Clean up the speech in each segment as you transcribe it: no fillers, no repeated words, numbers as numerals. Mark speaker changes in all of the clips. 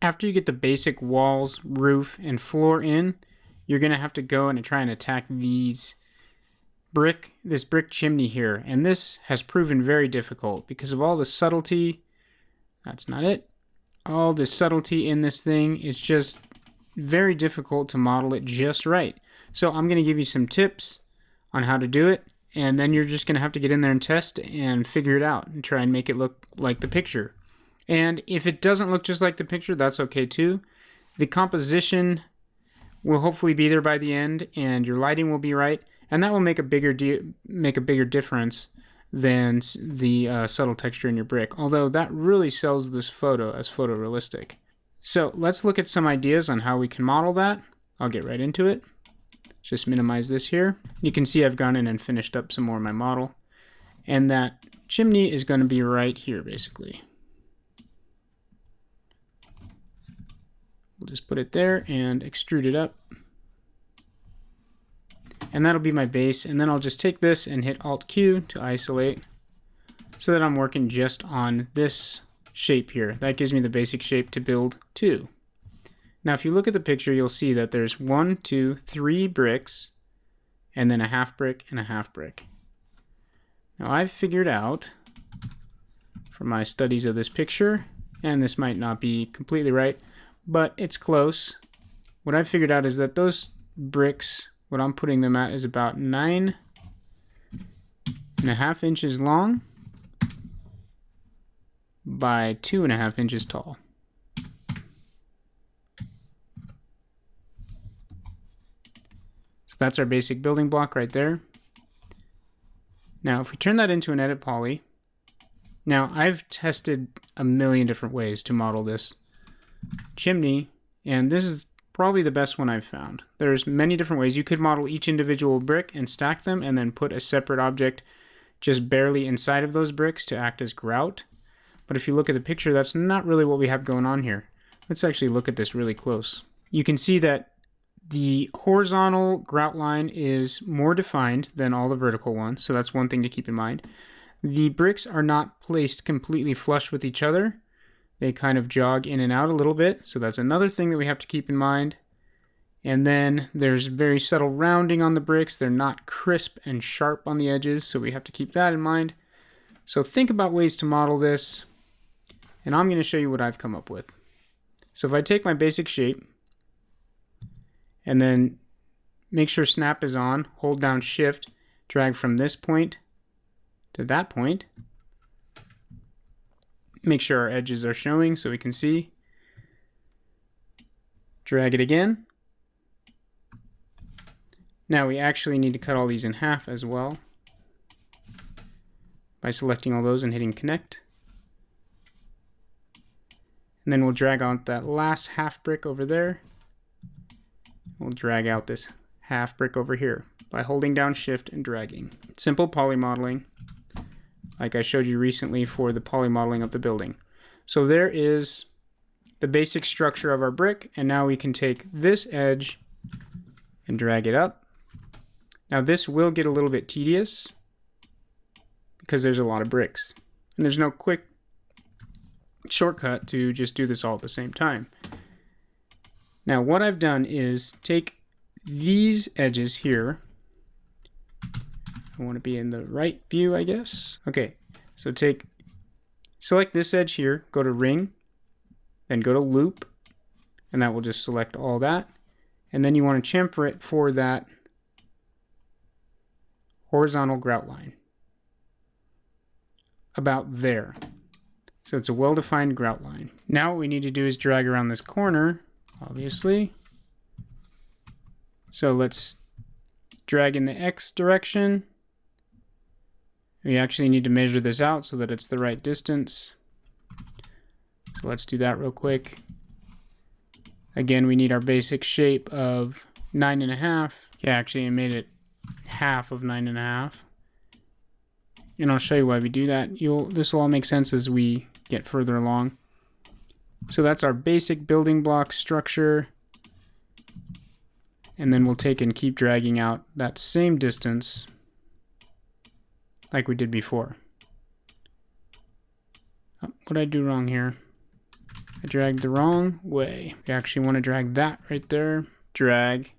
Speaker 1: After you get the basic walls, roof, and floor in, you're going to have to go and try and attack this brick chimney here. And this has proven very difficult because of all the subtlety. That's not it. All the subtlety in this thing. It's just very difficult to model it just right. So I'm going to give you some tips on how to do it. And then you're just going to have to get in there and test and figure it out and try and make it look like the picture. And if it doesn't look just like the picture, that's okay too. The composition will hopefully be there by the end, and your lighting will be right, and that will make a bigger difference than the subtle texture in your brick. Although that really sells this photo as photorealistic. So let's look at some ideas on how we can model that. I'll get right into it. Just minimize this here. You can see I've gone in and finished up some more of my model, and that chimney is going to be right here basically. We'll just put it there and extrude it up. And that'll be my base. And then I'll just take this and hit Alt-Q to isolate so that I'm working just on this shape here. That gives me the basic shape to build to. Now, if you look at the picture, you'll see that there's 1, 2, 3 bricks, and then a half brick and a half brick. Now, I've figured out from my studies of this picture, and this might not be completely right, but it's close. What I've figured out is that those bricks, what I'm putting them at is about 9.5 inches long by 2.5 inches tall. So that's our basic building block right there. Now if we turn that into an edit poly, now I've tested a million different ways to model this chimney, and this is probably the best one I've found. There's many different ways. You could model each individual brick and stack them and then put a separate object just barely inside of those bricks to act as grout. But if you look at the picture, that's not really what we have going on here. Let's actually look at this really close. You can see that the horizontal grout line is more defined than all the vertical ones, so that's one thing to keep in mind. The bricks are not placed completely flush with each other. They kind of jog in and out a little bit, so that's another thing that we have to keep in mind. And then there's very subtle rounding on the bricks. They're not crisp and sharp on the edges, so we have to keep that in mind. So think about ways to model this, and I'm going to show you what I've come up with. So if I take my basic shape, and then make sure snap is on, hold down shift, drag from this point to that point, make sure our edges are showing so we can see. Drag it again. Now we actually need to cut all these in half as well by selecting all those and hitting connect. And then we'll drag out that last half brick over there. We'll drag out this half brick over here by holding down shift and dragging. Simple poly modeling, like I showed you recently for the poly modeling of the building. So there is the basic structure of our brick, and now we can take this edge and drag it up. Now this will get a little bit tedious because there's a lot of bricks, and there's no quick shortcut to just do this all at the same time. Now what I've done is take these edges here. I want to be in the right view, I guess. Okay, so select this edge here, go to ring, then go to loop, and that will just select all that. And then you want to chamfer it for that horizontal grout line. About there. So it's a well-defined grout line. Now what we need to do is drag around this corner, obviously. So let's drag in the X direction. We actually need to measure this out so that it's the right distance. So let's do that real quick. Again, we need our basic shape of 9.5. Okay, actually I made it half of 9.5. And I'll show you why we do that. This will all make sense as we get further along. So that's our basic building block structure. And then we'll take and keep dragging out that same distance like we did before. Oh, what did I do wrong here? I dragged the wrong way. We actually want to drag that right there. Drag,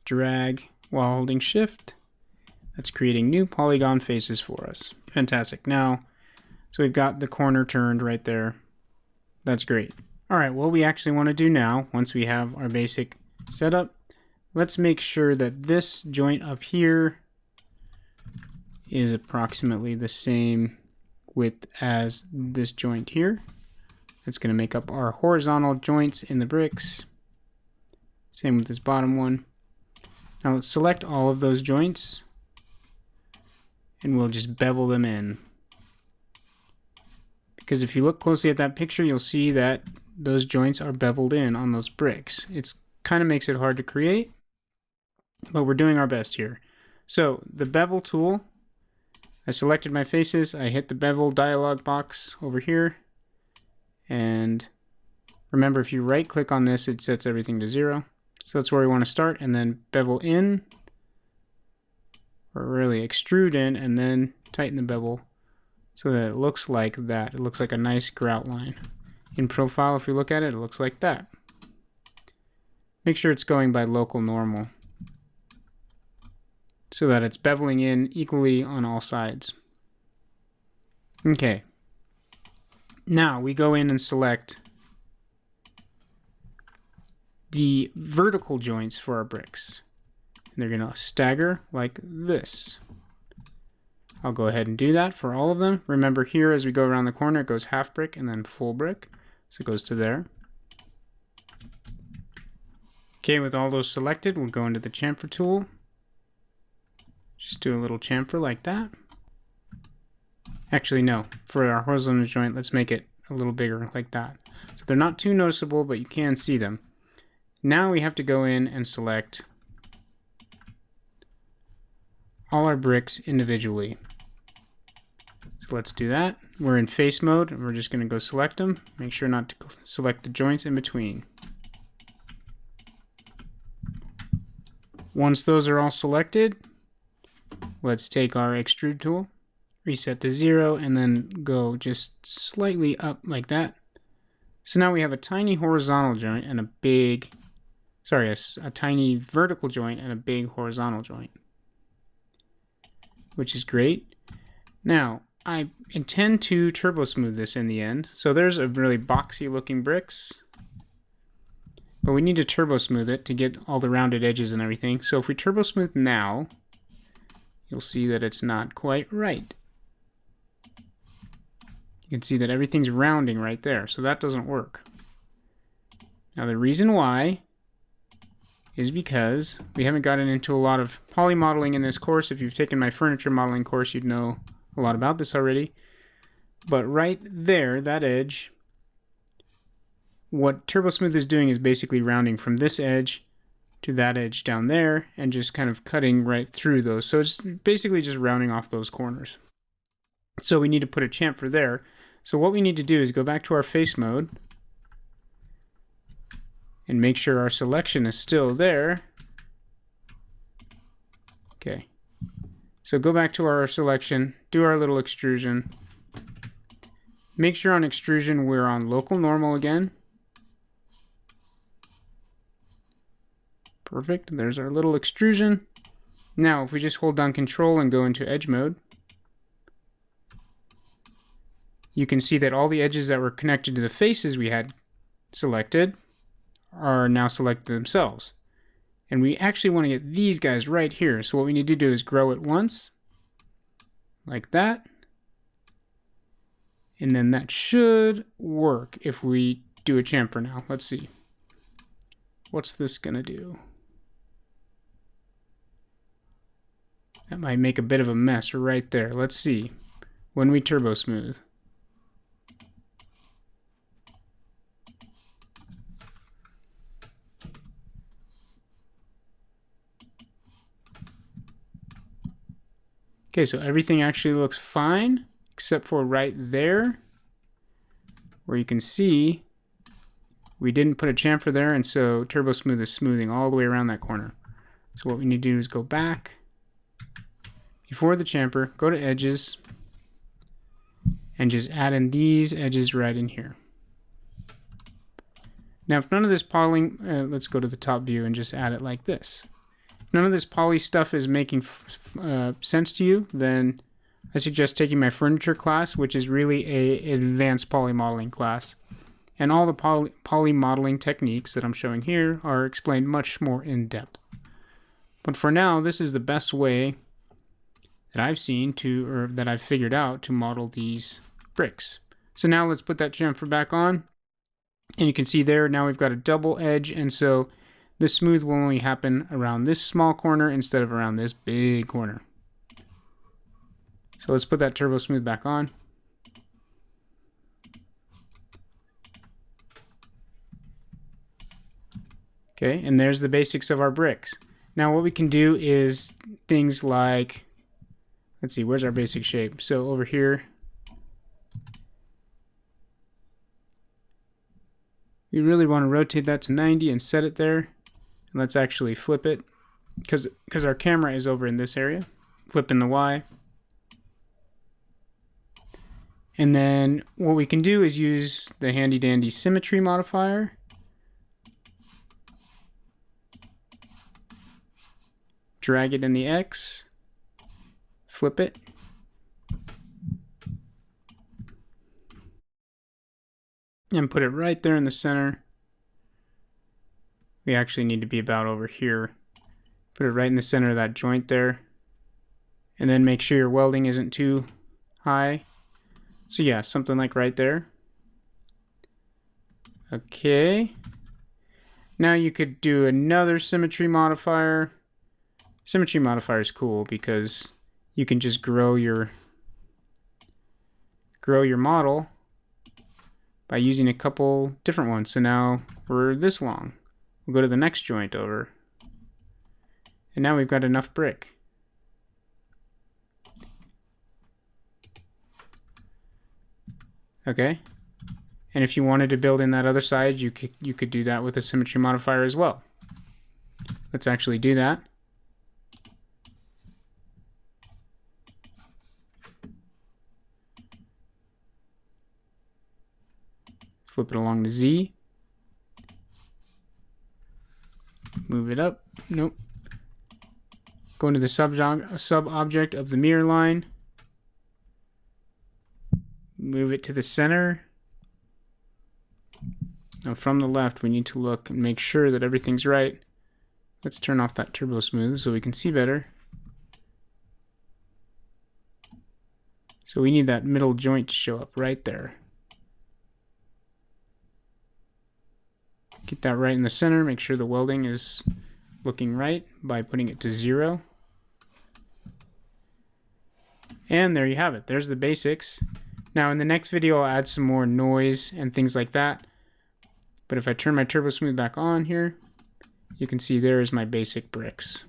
Speaker 1: drag while holding shift. That's creating new polygon faces for us. Fantastic. Now, so we've got the corner turned right there. That's great. All right, what we actually want to do now, once we have our basic setup, let's make sure that this joint up here is approximately the same width as this joint here. That's going to make up our horizontal joints in the bricks. Same with this bottom one. Now let's select all of those joints and we'll just bevel them in. Because if you look closely at that picture, you'll see that those joints are beveled in on those bricks. It's kind of makes it hard to create, but we're doing our best here. So the bevel tool, I selected my faces, I hit the bevel dialog box over here, and remember if you right click on this, it sets everything to 0. So that's where we want to start, and then bevel in, or really extrude in, and then tighten the bevel so that it looks like that. It looks like a nice grout line. In profile, if you look at it, it looks like that. Make sure it's going by local normal so that it's beveling in equally on all sides. Okay. Now we go in and select the vertical joints for our bricks. And they're going to stagger like this. I'll go ahead and do that for all of them. Remember here, as we go around the corner, it goes half brick and then full brick. So it goes to there. Okay, with all those selected, we'll go into the chamfer tool. Just do a little chamfer like that. Actually, no. For our horizontal joint, let's make it a little bigger like that. So they're not too noticeable, but you can see them. Now we have to go in and select all our bricks individually. So let's do that. We're in face mode, and we're just going to go select them. Make sure not to select the joints in between. Once those are all selected, let's take our extrude tool, reset to 0, and then go just slightly up like that. So now we have a tiny horizontal joint and a big, a tiny vertical joint and a big horizontal joint, which is great. Now, I intend to turbo smooth this in the end. So there's a really boxy looking bricks, but we need to turbo smooth it to get all the rounded edges and everything. So if we turbo smooth now, you'll see that it's not quite right. You can see that everything's rounding right there, so that doesn't work. Now the reason why is because we haven't gotten into a lot of poly modeling in this course. If you've taken my furniture modeling course, you'd know a lot about this already. But right there, that edge, what Turbo Smooth is doing is basically rounding from this edge to that edge down there and just kind of cutting right through those. So it's basically just rounding off those corners. So we need to put a chamfer there. So what we need to do is go back to our face mode and make sure our selection is still there. Okay. So go back to our selection, do our little extrusion. Make sure on extrusion we're on local normal again. Perfect, there's our little extrusion. Now if we just hold down Control and go into edge mode, you can see that all the edges that were connected to the faces we had selected are now selected themselves. And we actually want to get these guys right here. So what we need to do is grow it once, like that. And then that should work if we do a chamfer now. Let's see. What's this gonna do? That might make a bit of a mess right there. Let's see. When we turbo smooth. Okay, so everything actually looks fine, except for right there, where you can see we didn't put a chamfer there, and so Turbo Smooth is smoothing all the way around that corner. So what we need to do is go back before the chamfer, go to edges, and just add in these edges right in here. Now, if none of this poly, let's go to the top view and just add it like this. If none of this poly stuff is making sense to you, then I suggest taking my furniture class, which is really an advanced poly modeling class. And all the poly modeling techniques that I'm showing here are explained much more in depth. But for now, this is the best way that I've seen to, or that I've figured out to model these bricks. So now let's put that chamfer back on. And you can see there, now we've got a double edge, and so the smooth will only happen around this small corner instead of around this big corner. So let's put that turbo smooth back on. Okay, and there's the basics of our bricks. Now what we can do is things like, let's see, where's our basic shape? So over here, we really want to rotate that to 90 and set it there. And let's actually flip it because our camera is over in this area. Flipping the Y. And then what we can do is use the handy dandy symmetry modifier. Drag it in the X. Flip it. And put it right there in the center. We actually need to be about over here. Put it right in the center of that joint there. And then make sure your welding isn't too high. So yeah, something like right there. Okay. Now you could do another symmetry modifier. Symmetry modifier is cool because you can just grow your model by using a couple different ones. So now we're this long. We'll go to the next joint over. And now we've got enough brick. Okay. And if you wanted to build in that other side, you could do that with a symmetry modifier as well. Let's actually do that. Flip it along the Z. Move it up. Nope. Go into the sub-object of the mirror line. Move it to the center. Now from the left, we need to look and make sure that everything's right. Let's turn off that turbo smooth so we can see better. So we need that middle joint to show up right there. Get that right in the center. Make sure the welding is looking right by putting it to 0. And there you have it. There's the basics. Now in the next video I'll add some more noise and things like that. But if I turn my turbo smooth back on here, you can see there is my basic bricks.